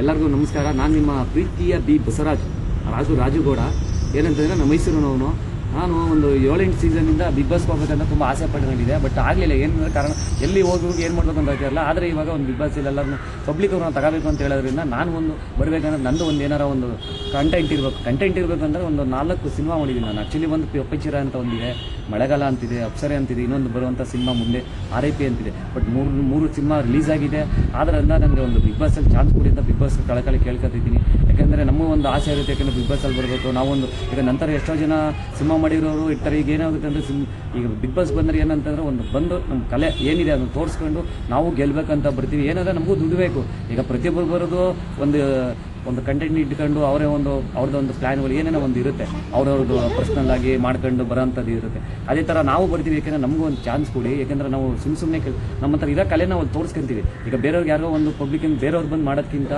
ಎಲ್ಲರಿಗೂ ನಮಸ್ಕಾರ. ನಾನು ನಿಮ್ಮ ಪ್ರೀತಿಯ ಬಿ ಬಸವರಾಜ್ ರಾಜುಗೌಡ. ಏನಂತಂದರೆ ನಮ್ಮ ಮೈಸೂರಿನವನು. ನಾನು ಒಂದು 7-8 ಸೀಸನಿಂದ ಬಿಗ್ ಬಾಸ್ಗೆ ಹೋಗ್ಬೇಕಂತ ತುಂಬ ಆಸೆ ಪಟ್ಕೊಂಡಿದ್ದೆ. ಬಟ್ ಆಗಲಿಲ್ಲ. ಏನಂದರೆ ಕಾರಣ ಎಲ್ಲಿ ಹೋಗಿ ಏನು ಮಾಡಬೇಕು ಅಂತ ಹೇಳ್ತಿರಲ್ಲ. ಆದರೆ ಇವಾಗ ಒಂದು ಬಿಗ್ ಬಾಸ್ ಎಲ್ಲರೂ ಪಬ್ಲಿಕ್ ಅವ್ರನ್ನ ತಗೋಬೇಕು ಅಂತ ಹೇಳೋದ್ರಿಂದ ನಾನು ಒಂದು ಬರಬೇಕಂದ್ರೆ ನಂದು ಒಂದು ಏನಾರ ಒಂದು ಕಂಟೆಂಟ್ ಇರಬೇಕು ಅಂದರೆ ಒಂದು 4 ಸಿನಿಮಾ ಮಾಡಿದ್ದೀನಿ ನಾನು. ಆ್ಯಕ್ಚುಲಿ ಒಂದು ಪಪ್ಪಿಚಿರ ಅಂತ ಒಂದಿದೆ, ಮಳೆಗಾಲ ಅಂತಿದೆ, ಅಪ್ಸರೆ ಅಂತಿದೆ, ಇನ್ನೊಂದು ಬರುವಂಥ ಸಿನಿಮಾ ಮುಂದೆ RIP ಅಂತಿದೆ. ಬಟ್ ಮೂರು ಸಿನಿಮಾ ರಿಲೀಸ್ ಆಗಿದೆ. ಆದ್ದರಿಂದ ನನಗೆ ಒಂದು ಬಿಗ್ ಬಾಸಲ್ಲಿ ಚಾನ್ಸ್ ಕೊಡಿ ಅಂತ ಬಿಗ್ ಬಾಸ್ ಕಳಕಳಿ ಕೇಳ್ಕೊತಿದ್ದೀನಿ. ಯಾಕೆಂದರೆ ನಮ್ಮ ಒಂದು ಆಸೆ ಇರುತ್ತೆ. ಯಾಕೆಂದರೆ ಬಿಗ್ ಬಾಸಲ್ಲಿ ಬರಬೇಕು ನಾವೊಂದು. ಈಗ ನಂತರ ಎಷ್ಟೋ ಜನ ಸಿನಿಮಾ ಮಾಡಿರೋರು ಇರ್ತಾರೆ. ಈಗ ಏನಾಗುತ್ತೆ ಅಂದರೆ ಈಗ ಬಿಗ್ ಬಾಸ್ ಬಂದರೆ ಏನಂತಂದರೆ ಒಂದು ಬಂದು ನಮ್ಮ ಕಲೆ ಏನಿದೆ ಅದನ್ನು ತೋರಿಸ್ಕೊಂಡು ನಾವು ಗೆಲ್ಲಬೇಕಂತ ಬರ್ತೀವಿ. ಏನಂದರೆ ನಮಗೂ ದುಡ್ಡು ಬೇಕು. ಈಗ ಪ್ರತಿಯೊಬ್ಬರು ಬರೋದು ಒಂದು ಕಂಟೆಂಟ್ ಇಟ್ಕೊಂಡು ಅವ್ರದ್ದೊಂದು ಪ್ಲ್ಯಾನ್ಗಳು ಏನೇನೋ ಒಂದು ಇರುತ್ತೆ. ಅವ್ರವ್ರದ್ದು ಪರ್ಸ್ನಲ್ ಆಗಿ ಮಾಡ್ಕೊಂಡು ಬರೋಂಥದ್ದು ಇರುತ್ತೆ. ಅದೇ ಥರ ನಾವು ಬರ್ತೀವಿ. ಯಾಕೆಂದರೆ ನಮಗೂ ಒಂದು ಚಾನ್ಸ್ ಕೊಡಿ. ಯಾಕೆಂದರೆ ನಾವು ಸುಮ್ಮನೆ ನಮ್ಮ ಹತ್ರ ಇರೋ ಕಲೆ ನಾವು ತೋರಿಸ್ಕೊಂತೀವಿ. ಈಗ ಬೇರೆಯವ್ರಿಗೆ ಯಾರೋ ಒಂದು ಪಬ್ಲಿಕ್ ಬೇರೆಯವ್ರು ಬಂದು ಮಾಡೋದಕ್ಕಿಂತ